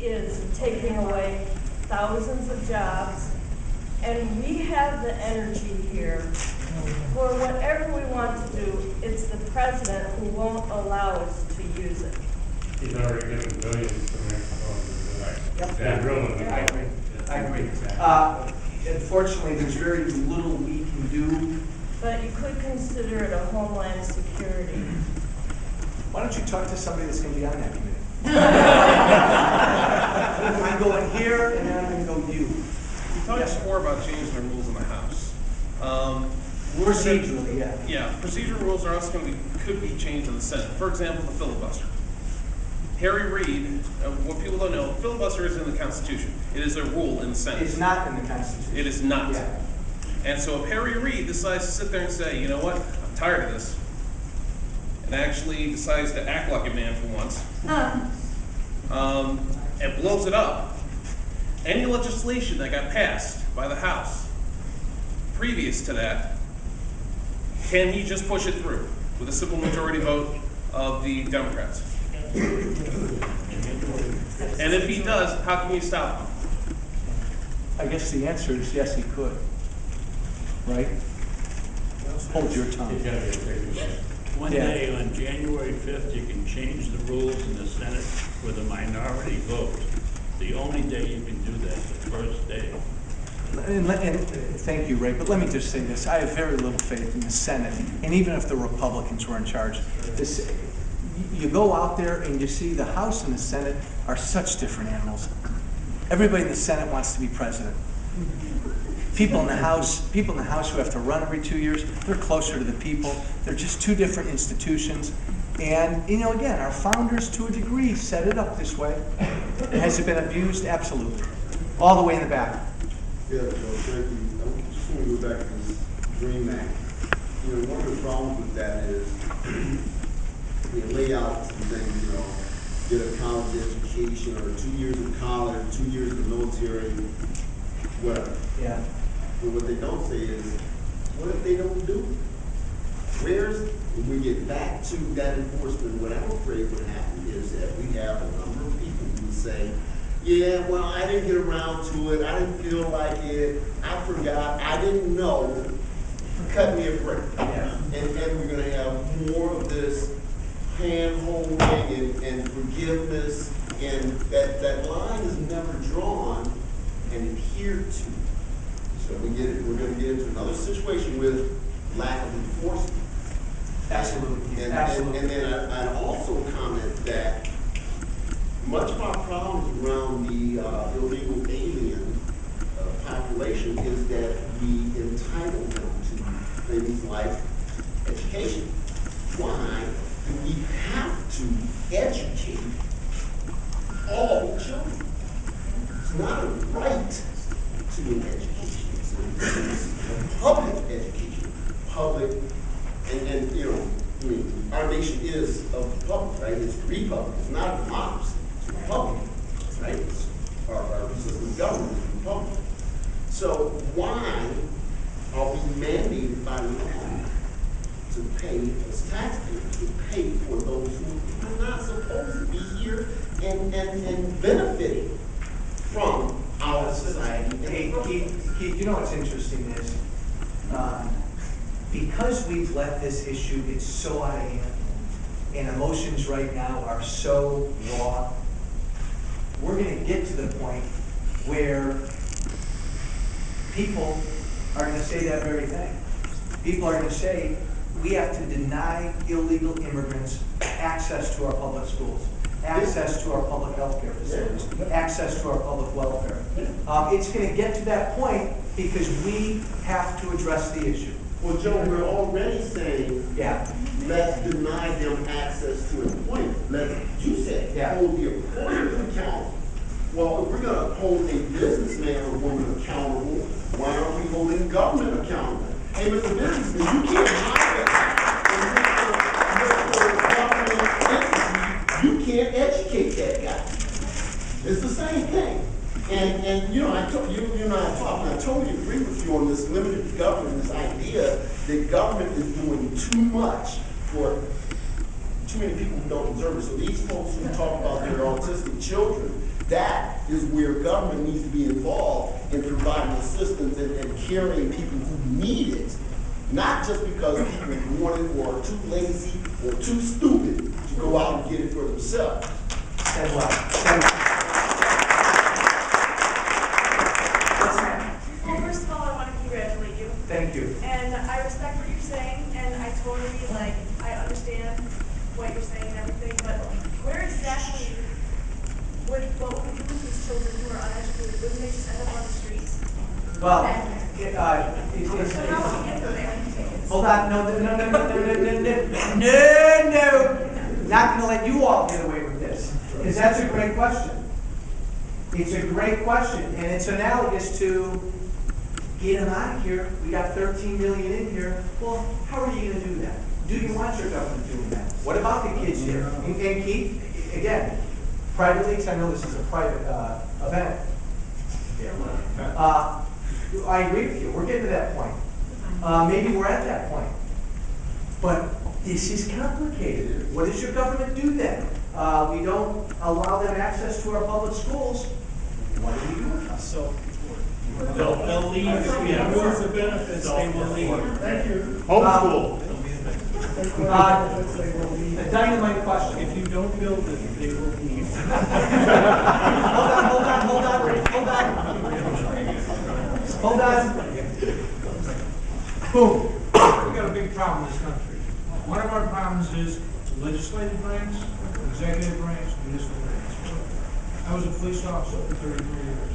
is taking away thousands of jobs, and we have the energy here for whatever we want to do. It's the president who won't allow us to use it. He's already given billions to Mexico. I agree. Unfortunately, there's very little we can do. But you could consider it a homeland security. Why don't you talk to somebody that's going to be on that committee? I'm going here, and then I'm going to go you. You talked before about changing the rules in the House. Procedurally, yeah. Yeah, procedural rules are also could be changed in the Senate. For example, the filibuster. Harry Reid, what people don't know, filibuster is in the Constitution. It is a rule in the Senate. It's not in the Constitution. It is not. Yeah. And so if Harry Reid decides to sit there and say, you know what, I'm tired of this, and actually decides to act like a man for once, and blows it up, any legislation that got passed by the House previous to that, can he just push it through with a simple majority vote of the Democrats? And if he does, how can you stop him? I guess the answer is yes, he could. Right? Hold your tongue. He's gotta get taken away. One day on January 5th, you can change the rules in the Senate with a minority vote. The only day you can do that, the first day. And thank you, Ray, but let me just say this. I have very little faith in the Senate, and even if the Republicans were in charge. You go out there and you see the House and the Senate are such different animals. Everybody in the Senate wants to be president. People in the House who have to run every 2 years, they're closer to the people. They're just two different institutions. And, you know, again, our founders, to a degree, set it up this way. Has it been abused? Absolutely. All the way in the back. Yeah, Joe, thank you. I just want to go back to this DREAM Act. You know, one of the problems with that is they lay out some things, you know, get a college education or 2 years of college, 2 years of the military, whatever. Yeah. But what they don't say is, what if they don't do it? When we get back to that enforcement, what I'm afraid would happen is that we have a number of people who say, yeah, well, I didn't get around to it, I didn't feel like it, I forgot, I didn't know, cut me a break. Yeah. And we're gonna have more of this hand-holding and forgiveness, and that line is never drawn and adhered to. So we're gonna get into another situation with lack of enforcement. Absolutely. And then I'd also comment that much of our problems around the illegal alien population is that we entitle them to things like education. Why do we have to educate all children? It's not a right to an education. It's a public education. Public, and you know, I mean, our nation is of the public, right? It's a republic. It's not a democracy. It's a republic, right? Our system of government is a republic. So why are we mandated by law to pay as taxpayers, to pay for those who are not supposed to be here and benefiting from our society? Hey, Keith, you know what's interesting is, because we've let this issue get so out of hand, and emotions right now are so raw, we're going to get to the point where people are going to say that very thing. People are going to say, we have to deny illegal immigrants access to our public schools, access to our public health care facilities, access to our public welfare. It's going to get to that point because we have to address the issue. Well, Joe, we're already saying, let's deny them access to employment. You said, hold the employer accountable. Well, if we're going to hold a businessman or woman accountable, why aren't we holding government accountable? Hey, Mr. Businessman, you can't hire us. You can't educate that guy. It's the same thing. And you know, I told you and I talked, and I totally agree with you on this limited government, this idea that government is doing too much for too many people who don't deserve it. So these folks who talk about their autistic children, that is where government needs to be involved in providing assistance and carrying people who need it, not just because people want it or are too lazy or too stupid to go out and get it for themselves. And well, thank you. Well, first of all, I want to congratulate you. Thank you. And I respect what you're saying, and I totally, I understand what you're saying and everything, but where exactly what would we do with these children who are uneducated? Wouldn't they just end up on the streets? Well, So how do we get them there? hold on, no. Not gonna let you all get away with this, because that's a great question. It's a great question, and it's analogous to, get them out of here, we got 13 million in here. Well, how are you gonna do that? Do you want your government doing that? What about the kids here? And Keith, again, privately, because I know this is a private event. I agree with you, we're getting to that point. Maybe we're at that point. But this is complicated. What does your government do then? We don't allow them access to our public schools. What do we do with us? So they'll leave. If we have rules of benefits, they will leave. Thank you. Homeschool. A dynamite question. If you don't build it, they will leave. Hold on. Boom. We got a big problem in this country. One of our problems is the legislative branch, executive branch, municipal branch. I was a police officer for 33 years.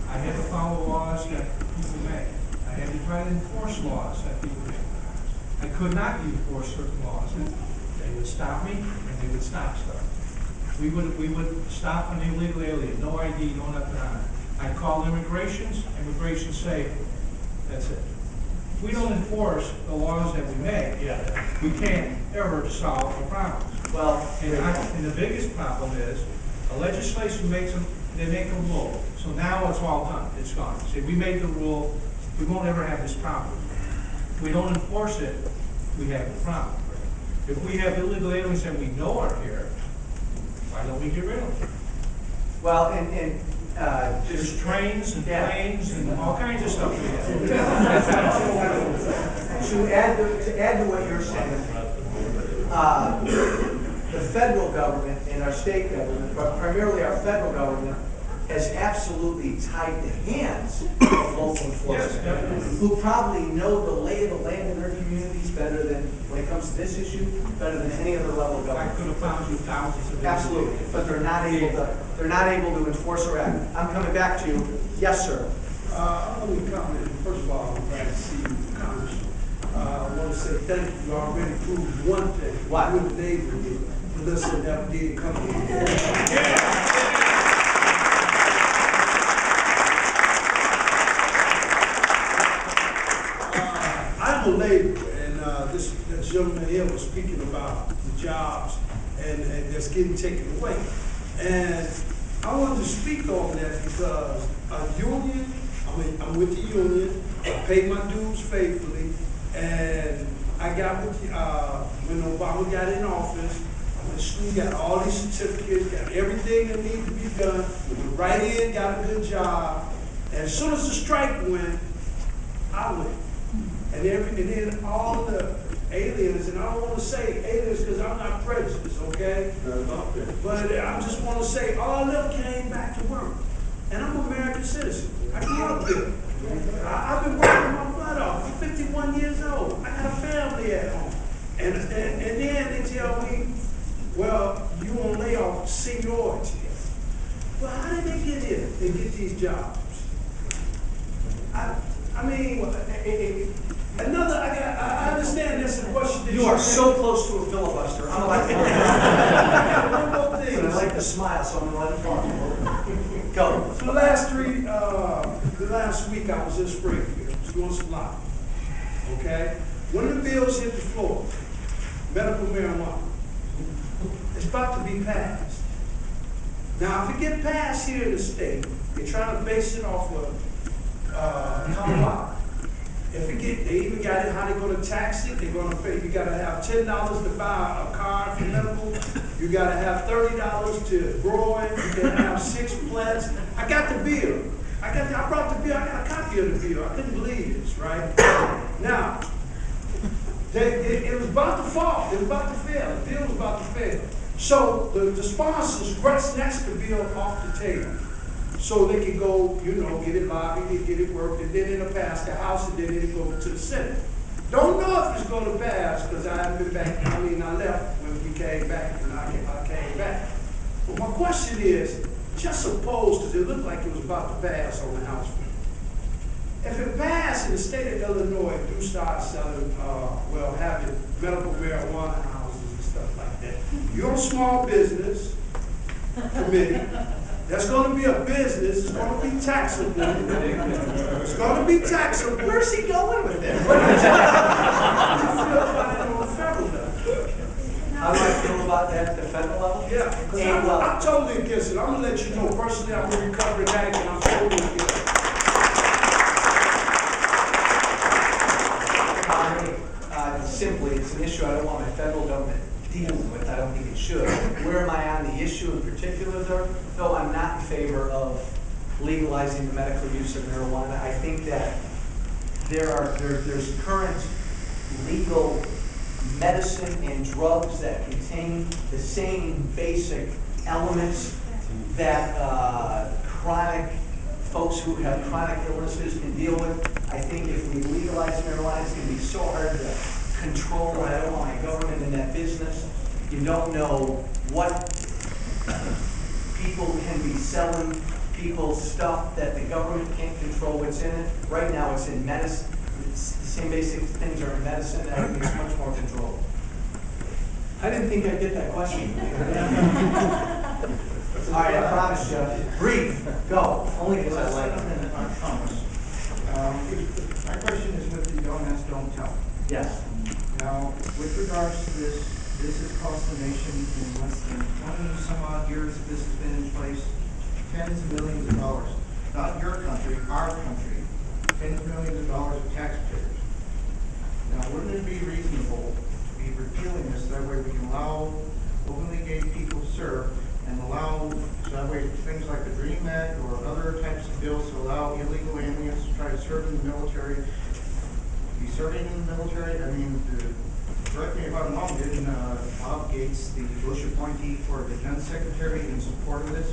I had to follow laws that people make. I had to try to enforce laws that people make. I could not enforce certain laws. They would stop me, and they would stop stuff. We would stop an illegal alien, no ID, no nothing on it. I'd call immigration say, that's it. If we don't enforce the laws that we make, we can't ever solve the problems. Well, And the biggest problem is, the legislation makes them, they make a rule. So now it's all done, it's gone. See, we made the rule, we won't ever have this problem. If we don't enforce it, we have the problem. If we have illegal aliens that we know are here, why don't we get rid of them? well, There's trains and planes and all kinds of stuff we have. to add to what you're saying, the federal government and our state government, but primarily our federal government, has absolutely tied the hands of local enforcement, who probably know the lay of the land in their communities better than, when it comes to this issue, better than any other level of I government. could have found you thousands of. Absolutely, but they're not able to enforce or act. I'm coming back to you. Yes, sir. I want to comment, first of all, I'm glad to see you, Congressman. I want to say thank you. You already proved one thing. What? What the neighbor did. Melissa never did come in. I'm a laborer, and this gentleman here was speaking about the jobs and that's getting taken away. And I wanted to speak on that because a union, I'm with the union, I pay my dues faithfully, and I got with, when Obama got in office, I went to school, got all these certificates, got everything that needed to be done, went right in, got a good job, and as soon as the strike went, I went. And then all the aliens, and I don't want to say aliens because I'm not prejudiced, okay? But I just want to say all of them came back to work. And I'm an American citizen. I grew up here. I've been working my butt off. I'm 51 years old. I got a family at home. And then they tell me, well, you on layoff seniority. Well, how did they get in and get these jobs? I mean, I understand that's a question that You are so close to a filibuster. I'm like, One more thing. I like to smile, so I'm gonna let it talk. Go. For the last week I was in Springfield, I was doing some lobbying, okay? One of the bills hit the floor, medical marijuana. It's about to be passed. Now, if it get passed here in the state, they're trying to base it off of Colorado. If it get, they even got it, how they're gonna tax it, they're gonna pay, you gotta have $10 to buy a car for medical, you gotta have $30 to grow it, you gotta have 6 flats. I got the bill. I brought the bill, I got a copy of the bill. I couldn't believe this, right? Now, it was about to fall, it was about to fail, the deal was about to fail. So the sponsors snatched the bill off the table. So they could go, you know, get it lobbied, get it worked, and then it'll pass the House, and then it'll go to the Senate. Don't know if it's gonna pass, because I haven't been back, I left when we came back, and I came back. But my question is, just suppose, because it looked like it was about to pass on the House. If it passed in the state of Illinois, do start selling, having medical marijuana houses and stuff like that. You're a small business committee. That's going to be a business. It's going to be taxable. It's going to be taxable. Where's he going with that? How do I feel about that at the federal level? Yeah, because I'm totally against it. I'm going to let you know personally, I'm a recovering addict, and I'm totally against it. Simply, it's an issue I don't want my federal government dealing with. I don't think it should. Where am I on the issue in particular, though? I'm not in favor of legalizing the medical use of marijuana. I think that there's current legal medicine and drugs that contain the same basic elements that chronic folks who have chronic illnesses can deal with. I think if we legalize marijuana, it's going to be so hard to control. I don't want my government in that business. You don't know what people can be selling people stuff that the government can't control what's in it. Right now it's in medicine. It's the same basic things are in medicine. I think it's much more controlled. I didn't think I'd get that question. All right, I promise you. Brief, go. Only because I like it. I promise. My question is with the don't ask, don't tell. Yes. Now, with regards to this has cost the nation in less than 20 some odd years that this has been in place, tens of millions of dollars. Not your country, our country. Tens of millions of dollars of taxpayers. Now, wouldn't it be reasonable to be repealing this? That way we can allow openly gay people to serve and allow, so that way things like the DREAM Act or other types of bills to allow illegal aliens to try to serve in the military, be serving in the military. I mean, correct me if I'm wrong, didn't Bob Gates, the Bush appointee for defense secretary, in support of this?